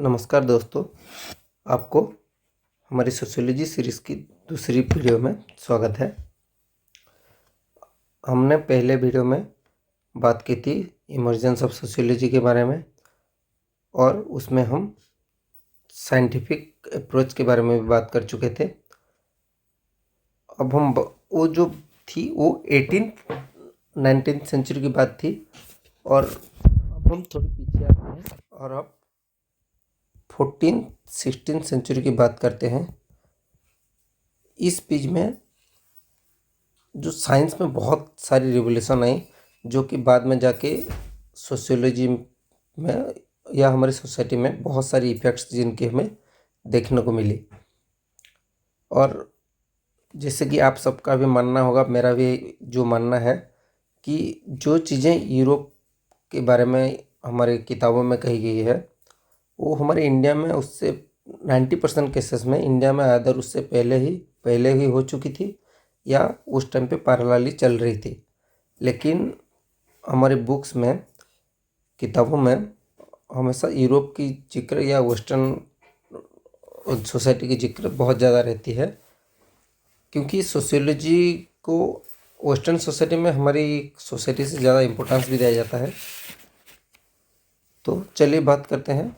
नमस्कार दोस्तों, आपको हमारी सोशियोलॉजी सीरीज़ की दूसरी वीडियो में स्वागत है। हमने पहले वीडियो में बात की थी इमर्जेंस ऑफ सोशियोलॉजी के बारे में और उसमें हम साइंटिफिक अप्रोच के बारे में भी बात कर चुके थे। अब हम वो जो थी वो 19th सेंचुरी की बात थी और अब हम थोड़ी पीछे आते हैं और अब 14th-16th सेंचुरी की बात करते हैं। इस पेज में जो साइंस में बहुत सारी रिवोल्यूशन आई जो कि बाद में जाके सोशियोलॉजी में या हमारी सोसाइटी में बहुत सारी इफ़ेक्ट्स जिनके हमें देखने को मिली। और जैसे कि आप सबका भी मानना होगा, मेरा भी जो मानना है कि जो चीज़ें यूरोप के बारे में हमारी किताबों में कही गई है वो हमारे इंडिया में उससे 90% केसेस में इंडिया में आदर उससे पहले ही हो चुकी थी या उस टाइम पे पैरेलली चल रही थी। लेकिन हमारे बुक्स में, किताबों में हमेशा यूरोप की जिक्र या वेस्टर्न सोसाइटी की जिक्र बहुत ज़्यादा रहती है, क्योंकि सोशियोलॉजी को वेस्टर्न सोसाइटी में हमारी सोसाइटी से ज़्यादा इम्पोर्टेंस भी दिया जाता है। तो चलिए बात करते हैं।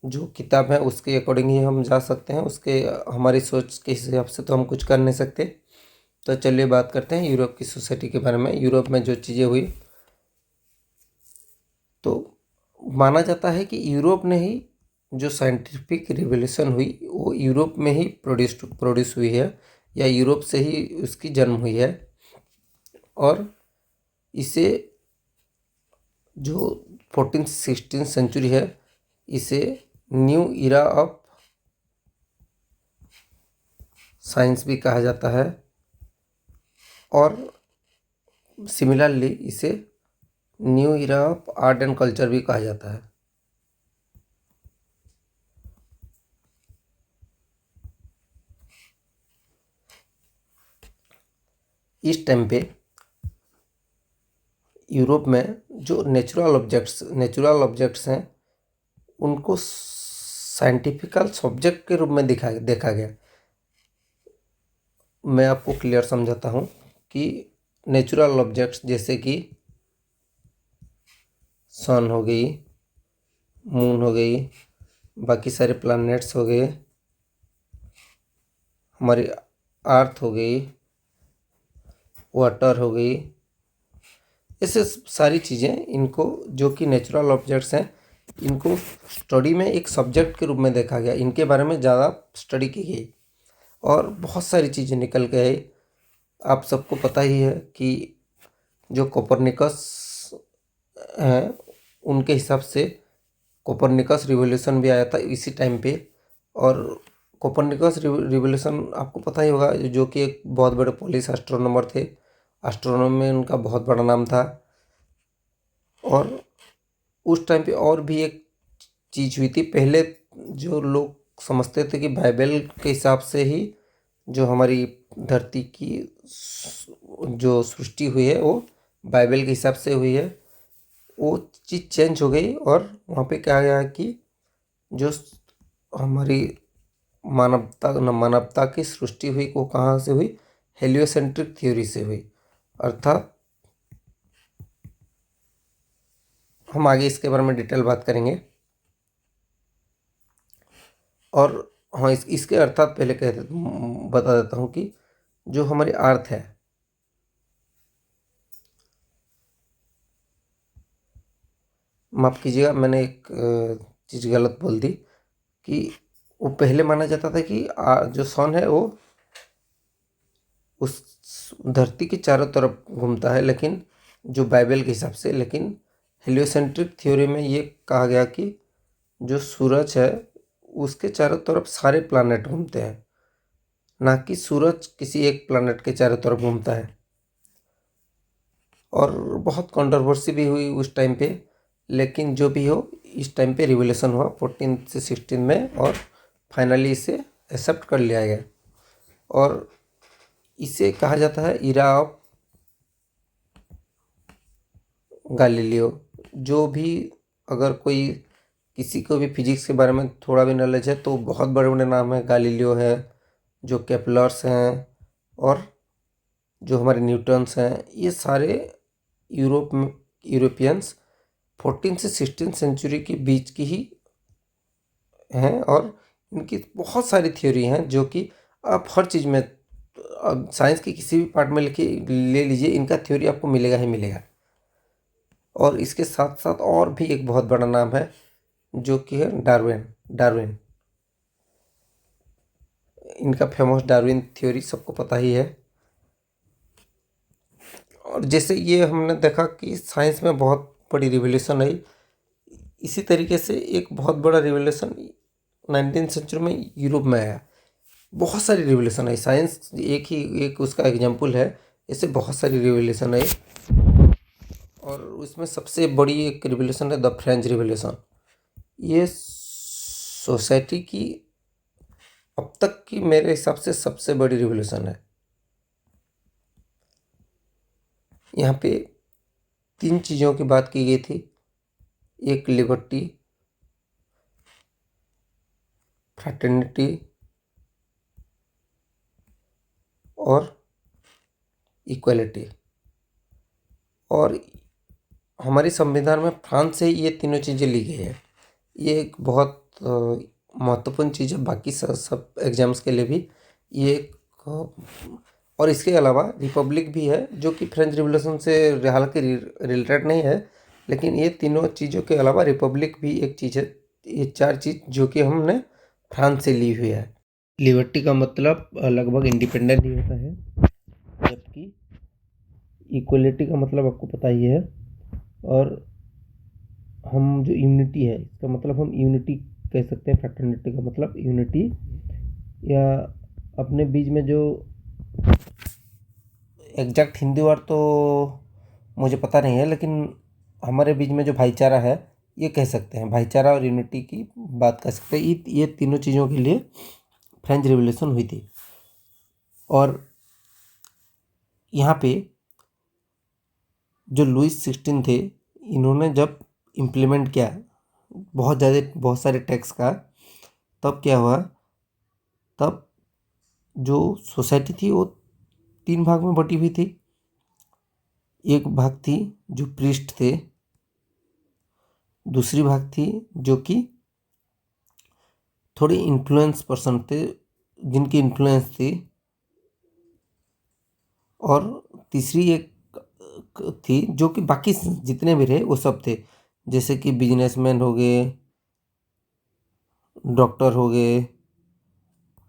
जो किताब है उसके अकॉर्डिंग ही हम जा सकते हैं, उसके हमारी सोच के हिसाब से तो हम कुछ कर नहीं सकते। तो चलिए बात करते हैं यूरोप की सोसाइटी के बारे में। यूरोप में जो चीज़ें हुई, तो माना जाता है कि यूरोप ने ही जो साइंटिफिक रिवोल्यूशन हुई वो यूरोप में ही प्रोड्यूस हुई है या यूरोप से ही उसकी जन्म हुई है। और इसे जो 14th-16th सेंचुरी है, इसे न्यू इरा ऑफ साइंस भी कहा जाता है और सिमिलरली इसे new era of art and culture भी कहा जाता है। इस टाइम पे यूरोप में जो नेचुरल ऑब्जेक्ट्स हैं उनको साइंटिफिकल सब्जेक्ट के रूप में देखा गया। मैं आपको क्लियर समझाता हूँ कि नेचुरल ऑब्जेक्ट्स जैसे कि सन हो गई, मून हो गई, बाकी सारे प्लैनेट्स हो गए, हमारी अर्थ हो गई, वाटर हो गई, ऐसे सारी चीज़ें, इनको जो कि नेचुरल ऑब्जेक्ट्स हैं इनको स्टडी में एक सब्जेक्ट के रूप में देखा गया। इनके बारे में ज़्यादा स्टडी की गई और बहुत सारी चीज़ें निकल के आई। आप सबको पता ही है कि जो कोपरनिकस हैं उनके हिसाब से कोपरनिकस रिवोल्यूशन भी आया था इसी टाइम पे। और कोपरनिकस रिवोल्यूशन आपको पता ही होगा, जो कि एक बहुत बड़े पोलिश एस्ट्रोनॉमर थे। एस्ट्रोनॉमी में उनका बहुत बड़ा नाम था। और उस टाइम पे और भी एक चीज़ हुई थी। पहले जो लोग समझते थे कि बाइबल के हिसाब से ही जो हमारी धरती की जो सृष्टि हुई है वो बाइबल के हिसाब से हुई है, वो चीज़ चेंज हो गई और वहाँ पे कहा गया कि जो हमारी मानवता की सृष्टि हुई वो कहाँ से हुई, हेलियोसेंट्रिक थ्योरी से हुई। अर्थात हम आगे इसके बारे में डिटेल बात करेंगे। और हाँ, इसके अर्थात पहले बता देता हूँ कि जो हमारी अर्थ है, माफ़ कीजिएगा मैंने एक चीज़ गलत बोल दी कि वो पहले माना जाता था कि जो सन है वो उस धरती के चारों तरफ घूमता है, लेकिन जो बाइबल के हिसाब से, लेकिन हेलियोसेंट्रिक थ्योरी में ये कहा गया कि जो सूरज है उसके चारों तरफ सारे प्लैनेट घूमते हैं, ना कि सूरज किसी एक प्लैनेट के चारों तरफ घूमता है। और बहुत कंट्रोवर्सी भी हुई उस टाइम पे, लेकिन जो भी हो इस टाइम पे रिवोल्यूशन हुआ 14 से 16 में और फाइनली इसे एक्सेप्ट कर लिया गया। और इसे कहा जाता है इरा ऑफ गैलीलियो। जो भी अगर कोई किसी को भी फिजिक्स के बारे में थोड़ा भी नॉलेज है तो बहुत बड़े बड़े नाम हैं, गालीलियो है, जो केपलर्स हैं, और जो हमारे न्यूटन्स हैं, ये सारे यूरोपियंस 14 से 16 सेंचुरी के बीच की ही हैं। और इनकी बहुत सारी थ्योरी हैं जो कि आप हर चीज़ में, अब साइंस के किसी भी पार्ट में लिखिए, ले लीजिए, इनका थ्योरी आपको मिलेगा ही मिलेगा। और इसके साथ साथ और भी एक बहुत बड़ा नाम है जो कि है डार्विन। डार्विन, इनका फेमस डार्विन थ्योरी सबको पता ही है। और जैसे ये हमने देखा कि साइंस में बहुत बड़ी रिवोल्यूशन आई, इसी तरीके से एक बहुत बड़ा रिवोल्यूशन 19th सेंचुरी में यूरोप में आया। बहुत सारी रिवोल्यूशन आई, साइंस एक उसका एग्जाम्पल है। ऐसे बहुत सारी रिवोल्यूशन आई, और उसमें सबसे बड़ी एक रिवोल्यूशन है द फ्रेंच रिवोल्यूशन। ये सोसाइटी की अब तक की मेरे हिसाब से सबसे बड़ी रिवोल्यूशन है। यहाँ पे 3 चीज़ों की बात की गई थी, एक लिबर्टी, फ्रैटर्निटी और इक्वलिटी। और हमारी संविधान में फ्रांस से ये तीनों चीज़ें ली गई है। ये एक बहुत महत्वपूर्ण चीज़ है, बाकी सब एग्जाम्स के लिए भी ये एक और इसके अलावा रिपब्लिक भी है जो कि फ्रेंच रिवोल्यूशन से हालांकि रिलेटेड नहीं है, लेकिन ये तीनों चीज़ों के अलावा रिपब्लिक भी एक चीज़ है। ये 4 चीज़ जो कि हमने फ्रांस से ली हुई है। लिबर्टी का मतलब लगभग इंडिपेंडेंट ही होता है, जबकि इक्वलिटी का मतलब आपको पता ही है। और हम जो यूनिटी है, इसका मतलब हम यूनिटी कह सकते हैं। फ्रैटर्निटी का मतलब यूनिटी, या अपने बीच में जो एग्जैक्ट हिंदी वर्ड तो मुझे पता नहीं है, लेकिन हमारे बीच में जो भाईचारा है ये कह सकते हैं, भाईचारा और यूनिटी की बात कर सकते हैं। ये तीनों चीज़ों के लिए फ्रेंच रिवोल्यूशन हुई थी। और यहाँ पे जो लुईस 16 थे, इन्होंने जब इम्प्लीमेंट किया बहुत सारे टैक्स का, तब क्या हुआ, तब जो सोसाइटी थी वो 3 भाग में बटी हुई थी। एक भाग थी जो प्रीस्ट थे, दूसरी भाग थी जो कि थोड़ी इन्फ्लुएंस पर्सन थे, जिनकी इन्फ्लुएंस थी, और तीसरी एक थी जो कि बाकी जितने भी रहे वो सब थे, जैसे कि बिजनेसमैन हो गए, डॉक्टर हो गए,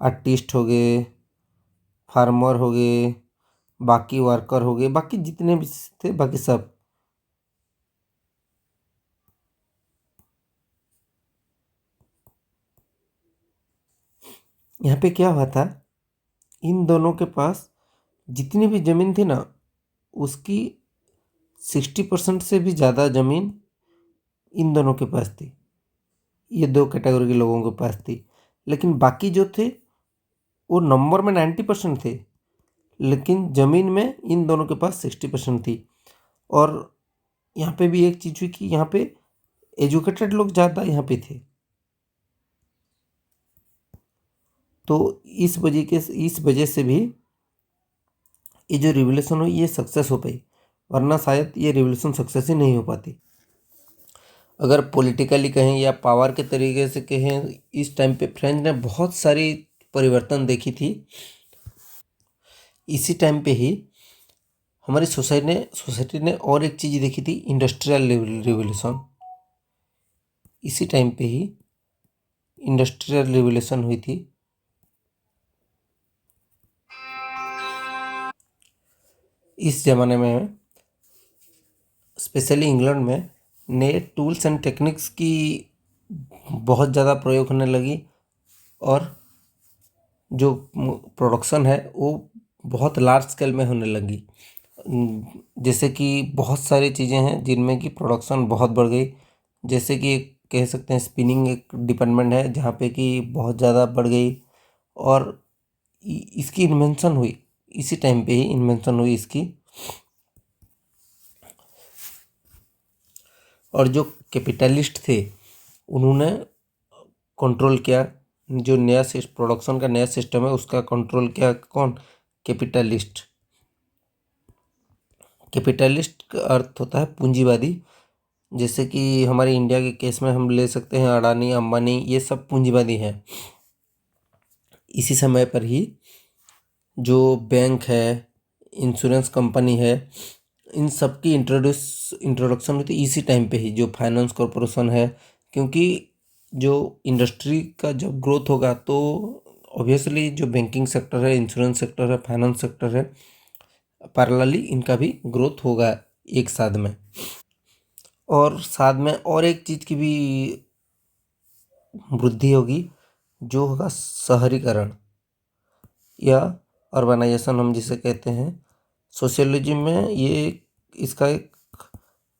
आर्टिस्ट हो गए, फार्मर हो गए, बाकी वर्कर हो गए, बाकी जितने भी थे बाकी सब। यहाँ पे क्या हुआ था, इन दोनों के पास जितनी भी ज़मीन थी ना, उसकी 60% से भी ज़्यादा ज़मीन इन दोनों के पास थी। ये 2 कैटेगरी के लोगों के पास थी। लेकिन बाकी जो थे वो नंबर में 90% थे, लेकिन ज़मीन में इन दोनों के पास 60% थी। और यहाँ पे भी एक चीज़ हुई कि यहाँ पे एजुकेटेड लोग ज़्यादा यहाँ पे थे, तो इस वजह से भी ये जो रिवोल्यूशन हुई ये सक्सेस हो पाई, वरना शायद ये रिवोल्यूशन सक्सेस ही नहीं हो पाती। अगर पॉलिटिकली कहें या पावर के तरीके से कहें, इस टाइम पे फ्रेंच ने बहुत सारी परिवर्तन देखी थी। इसी टाइम पे ही हमारी सोसाइटी ने और एक चीज़ देखी थी, इंडस्ट्रियल रिवोल्यूशन। इसी टाइम पे ही इंडस्ट्रियल रिवोल्यूशन हुई थी। इस ज़माने में स्पेशली इंग्लैंड में नए टूल्स एंड टेक्निक्स की बहुत ज़्यादा प्रयोग होने लगी, और जो प्रोडक्शन है वो बहुत लार्ज स्केल में होने लगी। जैसे कि बहुत सारी चीज़ें हैं जिनमें कि प्रोडक्शन बहुत बढ़ गई। जैसे कि एक कह सकते हैं स्पिनिंग एक डिपार्टमेंट है जहाँ पे कि बहुत ज़्यादा बढ़ गई, और इसकी इन्वेंशन हुई, इसी टाइम पे ही इन्वेंशन हुई इसकी। और जो कैपिटलिस्ट थे उन्होंने कंट्रोल किया। जो नया प्रोडक्शन का नया सिस्टम है उसका कंट्रोल किया कौन? कैपिटलिस्ट। कैपिटलिस्ट का अर्थ होता है पूंजीवादी। जैसे कि हमारे इंडिया के केस में हम ले सकते हैं अडानी, अंबानी, ये सब पूंजीवादी हैं। इसी समय पर ही जो बैंक है, इंश्योरेंस कंपनी है, इन सब की इंट्रोडक्शन हुई थी इसी टाइम पे ही, जो फाइनेंस कॉरपोरेशन है। क्योंकि जो इंडस्ट्री का जब ग्रोथ होगा तो ऑब्वियसली जो बैंकिंग सेक्टर है, इंश्योरेंस सेक्टर है, फाइनेंस सेक्टर है, पैरेलली इनका भी ग्रोथ होगा एक साथ में। और साथ में और एक चीज़ की भी वृद्धि होगी, जो होगा शहरीकरण या अर्बनाइजेशन हम जिसे कहते हैं। सोशियोलॉजी में ये इसका एक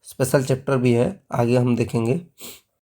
स्पेशल चैप्टर भी है, आगे हम देखेंगे।